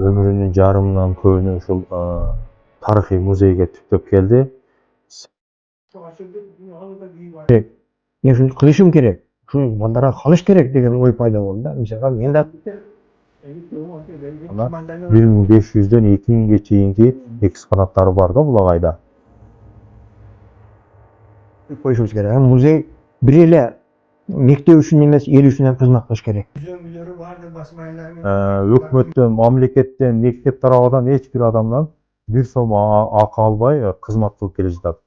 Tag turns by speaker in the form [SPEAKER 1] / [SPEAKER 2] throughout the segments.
[SPEAKER 1] Ömrünün jarımından көбүнө ушул тарыхый музейге түптөп келди.
[SPEAKER 2] Men şunu kılışım gerek. Şu bandara kalış gerek деген ой пайда болды да. Мисалга мен да
[SPEAKER 1] 1500'дөн 2000'ge чейинки экспонаттары бар да бул агайда.
[SPEAKER 2] koyuşumuz gerek. Hem muzey bir ele mekte üçün emес, el üçün hem kızmak kılış gerek.
[SPEAKER 1] Өкмөттөн, мамлекеттен, мектеп тарабынан эч бир адамдан бир сом акы албай кызмат кылып келе жатат.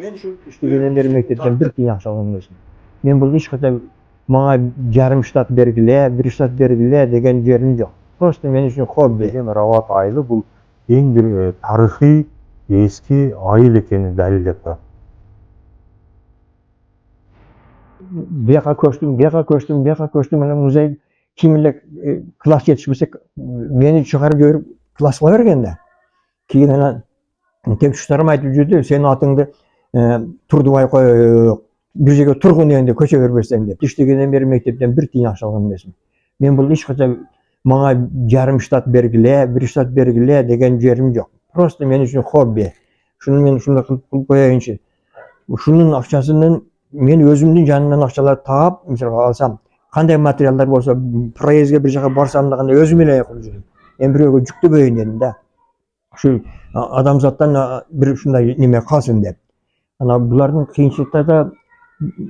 [SPEAKER 2] Men şu iştigenden beri mektepten bir tiyan akça algım gelsin. Men bu iş kata bana yarım ştat bergile, bir ştat bergile degen yerim yok. Просто men üçün hobbi.
[SPEAKER 1] Рават айылы бул эң бир тарыхый эски айыл экенин далилдеп турат.
[SPEAKER 2] Buyaka koştum, mana muzey kimlik klas yetişmesek beni çıkarıp görüp klas kıla bergende. Keyin ana tekşüşlerim aytıp жүрдү, senin atыңды Turduay koy, bir жерге turgun endi köçe berbersen dep. İştegenden beri mektepten bir tiyan akça algım gelsin. Men bu iş kata bana yarım ştat bergile, bir ştat bergile degen yerim yok. Просто men üçün hobbi. Şunu men şunda kılıp koyayınçı. Şunun akçasının men özümdün janынан akçalar taap, misalga alsam, kanday materiallar bolsa, проездге bir жака барсам дагы özüm эле кылып жүрөм. Эми бирөөгө жүктөбөйүн дедим да. Şu adamzattan bir şunday neme kalsın dep. Ana buların kıyınçılıkta da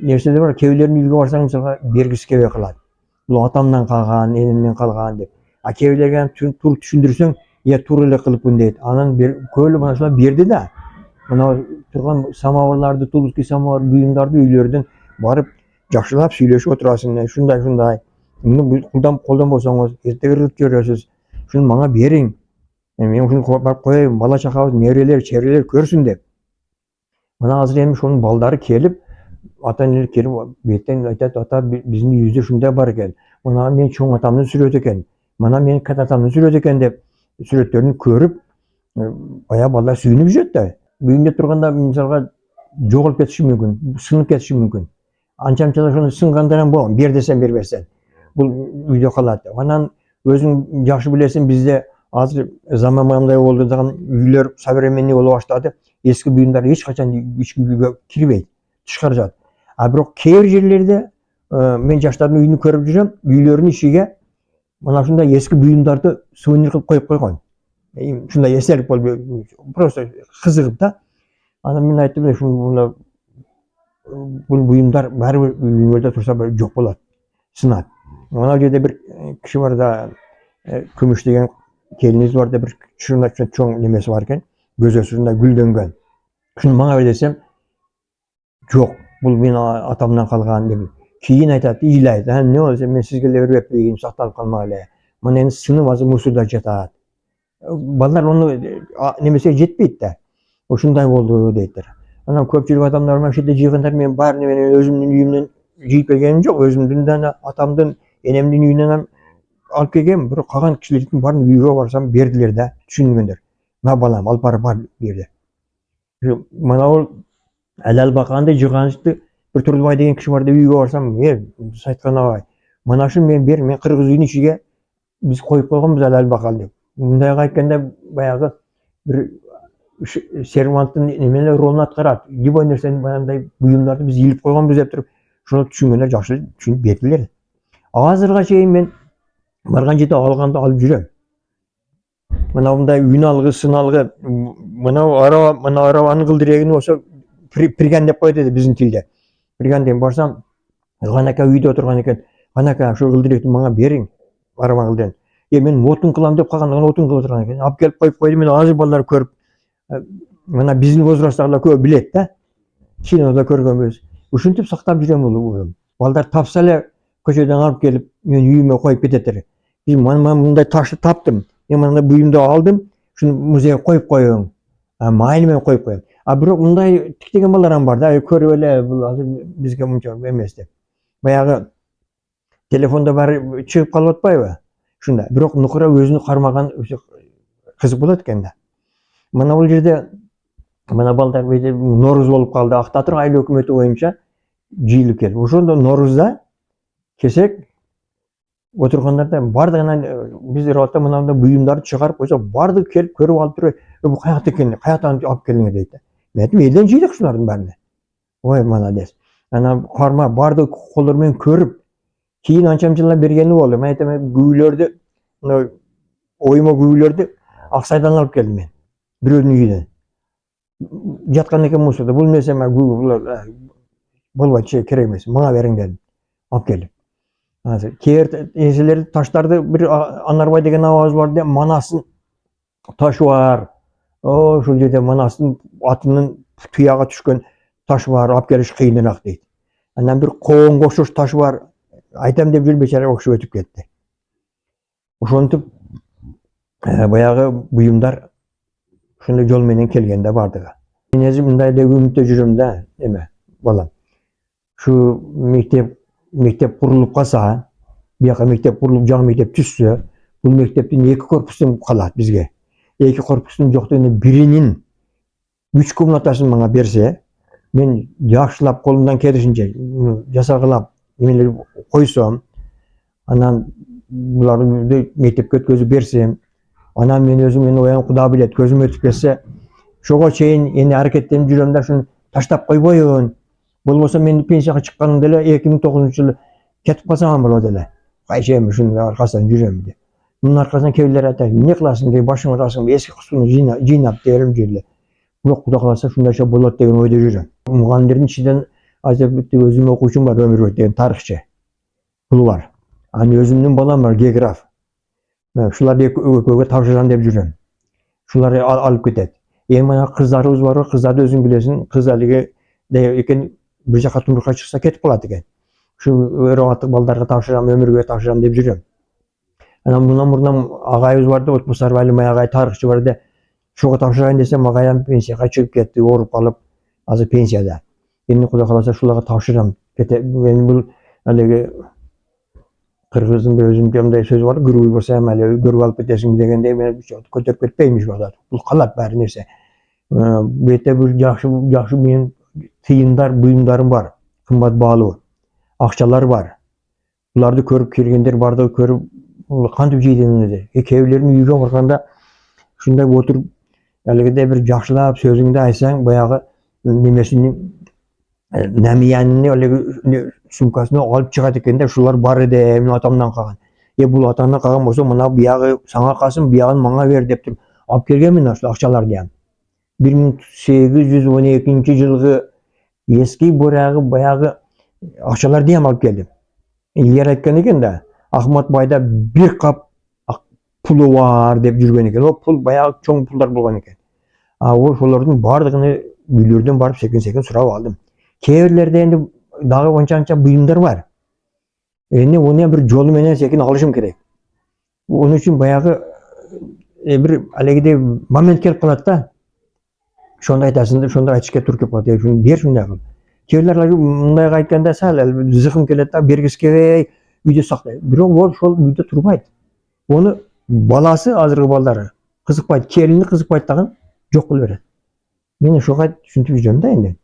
[SPEAKER 2] nerseler var. Kevlerin ilgi varsa mesela bergisi keve kılar. Bu atamdan kalgan, elimden kalgan dep. A kevlerden tur düşündürsen ya tur ile kılıp bunu deydi. Anan bir köylü bana şuna berdi de. Bana turgan samavarlarda, tuluski samavar buyumlarda üylerden barıp жақшылап сөйлешіп отырасың. Şunday. Bunu қолдан болсаңыз ертегіріп көресіз. Şunu bana бериң. Men şunu barıp koyayım, bala çakabız, nevreler, çevreler körsün dep. Bana hazır emiş onun baldары kelip, ata-eneler kelip, betten aytat, ata bizim yüzde şunda bar eken. Bana men çoğun atamdın süret eken. Bana men kat atamdın süret eken dep, süretlerini körüp, bayağı ballar suyunub jet da. Büyünde turganda misalga жоғалып кетиши мүмкүн, сынып кетиши мүмкүн. Анча-мынча шуну сынгандан болгон, бер десем бербесен. Бул үйдө калат. Анан өзүң жакшы билесиң, бизде азыр заманбай болду даган үйлөр современный боло баштады. Eski buyumlar hiç kaçan hiçbir uyga kirmeydi, çıkaracak. Bırak keyir yerlerde men yaşların uyunu körüp жүрөм, üylörün işiге mana şunda eski buyumlardı suvenir kılıp koyup koygan. Şunda eserlik bol, просто kızıgıp da. Ana men aytdım da şunu bu buyumlar bari üylörde tursa böyle yok bolat, sınat. Ona жерде bir kişi var da Kümüş degen keliniz var da bir şunda çoğun nemesi varken. Göz ösüründe güldengen. Şunu bana ver desem, yok, bu benim atamdan kalgan dedim. Keyin aytat, iyileydi. Ne olursa men sizge verip begin saktalып kalmalı. Bana endi sınıf azı musurda jatat. Ballar onu nemese jetpeydi de. O şunday boldu deydiler. Ana köpçülük adamlar mana şerde jığınдар, men barını men özümdün uyumdan jıyıp kelgenim jok. Özümdün atamdın, enemdin uyundan alıp kelgem. Biri kalan kişilerдің barını uyuga barsam berdiler de, düşüngönдөр. Ma balam alıp bar berdi. Mana ol Әләл бақанды жиғанышты bir Turduay деген kişi vardı, үйге барсам, айтқан ағай, mana şu men Qırgız үйінің ішіге biz koyup koyganбыз Әләл бақал деп. Мындайга айтканда баягы bir servanttın nemeler rolunu atkarat. Любой нерсени баягындай буюмдарды biz илип koyганбыз деп туруп, şunu түшүнгөндөр жакшы түшүнүп бердилер. Азырга чейин мен барган жерде алганды алып жүрөм. Mana bunday ün algı, sın algı, mana arabanın kıldiregini olsa pirgen dep koydu dedi bizim tilde. Pirgen deyim barsam, Ganaka uyda oturgan eken, Ganaka şu kıldirekti bana berin, araba kıldiren. Men otun kılam dep kalganda otun kılıp oturgan eken. Alıp gelip koyup koydu, men azır ballar körüp, mana bizim возрастагылар көп bilet da. Kinoda körgönbüz. Uşuntip saktap жүрөm bulu. Ballar tapsa эле köçöden alıp gelip men uyuma koyup ketettir. Mana bunday taşты taptım. Men mana buyumdu aldım, şunu muzeye koyup koyuyorum. Maylı koyup koyuyorum. Bırak bunday tiktegen ballar var da, körüp ele bu hazır bizge muncha emes dep. Bayağı telefonda bar çıkıp kalıp atpayбы? Şunda. Bırak nukura özünü karmagan kızık bolat eken da. Mana bul jerde mana balдар Noruz bolup kaldı. Aktatır aylı hökümeti boyunca jыйылып keldi. Ошондо Noruzda kesek Отырғандарда бардығынан біздер отта мынандай бұйымдарды шығарып қойса, барды келіп көріп алып тұр, бұл қаяқты екен, қаяқтан алып келдіңдер дейді. Мен айттым, елден жидік шылардың бәріне. Ой, молодец. Ана қарма барды қолдарымен көріп, кейін аншам жылдар бергені болды. Мен айтам, гүйлерді, ойыма гүйлерді Ақсайдан алып келдім мен. Біреудің үйден. Жатқан екен мұсырды. Бұл несе мен болмайды, керек емес. Мыңа берің дедім. Алып келдім. Кейбір еңселерді таштарды бір Анарбай деген ауыз бар деп, Манасын таш бар. О, сол жерде Манасын атының тұяға түшкен таш бар, алып келіш қиынырақ дейді. Анан бір қоң қошыш таш бар. Айтам деп жүр, бечара оқшып өтіп кетті. Ошонтип баяғы бұйымдар шындай жолменен келгенде бардығы. Мен өзім мындай деп үмітте жүрем да, еме, балам. Шу мектеп құрылып қалса, бұяққа мектеп құрылып, жаңа мектеп түссе, бұл мектептен 2 корпустан қалады бізге. 2 корпустан жоқтығында бірінің 3 комнатасын маңа берсе, мен жақшылап қолымдан келішінше жасағылап немелер қойсам, анан бұларды мектепке өткізіп берсем, анан мен өзім оян құда білет, көзім өтіп кетсе, шоға шейін енді әрекеттеніп жүремді, шын таштап қойбойын. Бұл болса мен пенсияға шыққанымда 2009 жылы кетіп қалсам болады әлі. Қайшайым үшін арқасынан жүремін де. Мұның арқасынан кейбіреулер айтады, не қыласың деп, башың ұрасың, ескі құсыны жинап дерім жерді. Бұл құда қаласа шындайша болады деген ойда жүрем. Мұғалімдердің ішінен өзім оқушым бар, өмір деген тарихшы. Бұл бар. Өзімнің балам бар, географ. Шуларды екеуге тапсырам деп жүрем. Шуларды алып кетеді. Мына қыздарымыз бар, қыздарды өзің білесің, қыз әліге екен бір жаққа тұмырға шықса кетіп қалады екен. Шу өрағаттық балдарға тапсырам, өмірге тапсырам деп жүрем. Мұнан ағайымыз барды, Отбасар Вәлімай ағай тарихшы барды. Шуға тапсырайын десем, ағайым пенсияға шығып кетті, орып қалып, азы пенсияда. Енді құда қаласа шуларға тапсырам. Мен бұл әліге қырғыздың бір өзім жамдай сөз бар, гүрүй болса, әлі гүрүй алып кетесің дегенде, мен көтеріп кетпейміз болады. Бұл қалады бәрі нәрсе. Бетте бір жақсы мен тиындар, бұйымдарым бар, қымбат бағалы, ақшалар бар. Бұларды көріп келгендер барды көріп, қантып жейден еді. Кейбіреулердің үйге барғанда шындай отырып, әлгіде бір жақшылап сөзіңді айтсаң, баяғы немесінің нәмиянini сумкасына алып шығады екен де, шулар бар еді, мен атамнан қалған. Бұл атамнан қалған болса, мына бияғы саңа қалсын, бияғын маңа бер деп тұрып, алып келгенмін ақшалар дейм. 1812 жылғы ескі баяғы ақшалар дейм алып келдім. Егер айтқан екен да, Ахмат байда бір қап пұлы бар деп жүрген екен. Ол пұл баяғы чоң пұлдар болған екен. Ол солардың бардығыны үйлерден барып секен сұрап алдым. Кейбірлерде енді дағы онша бұйымдар бар. Енді оны бір жолы менен секен алышым керек. Оның үшін баяғы бір әлегіде момент келіп қалады да. Шонда айтасың, шонда айтышқа тұр кеп қалады. Бер шонда қыл. Кейбірлер мұндайға айтқанда сәл зықым келеді да, бергіске үйде сақтай. Бірақ ол сол үйде тұрмайды. Оны баласы азырғы балдары қызықпайды, келіні қызықпайды тағын жоқ қыл береді. Мен шоға түсінтіп жүрем да енді.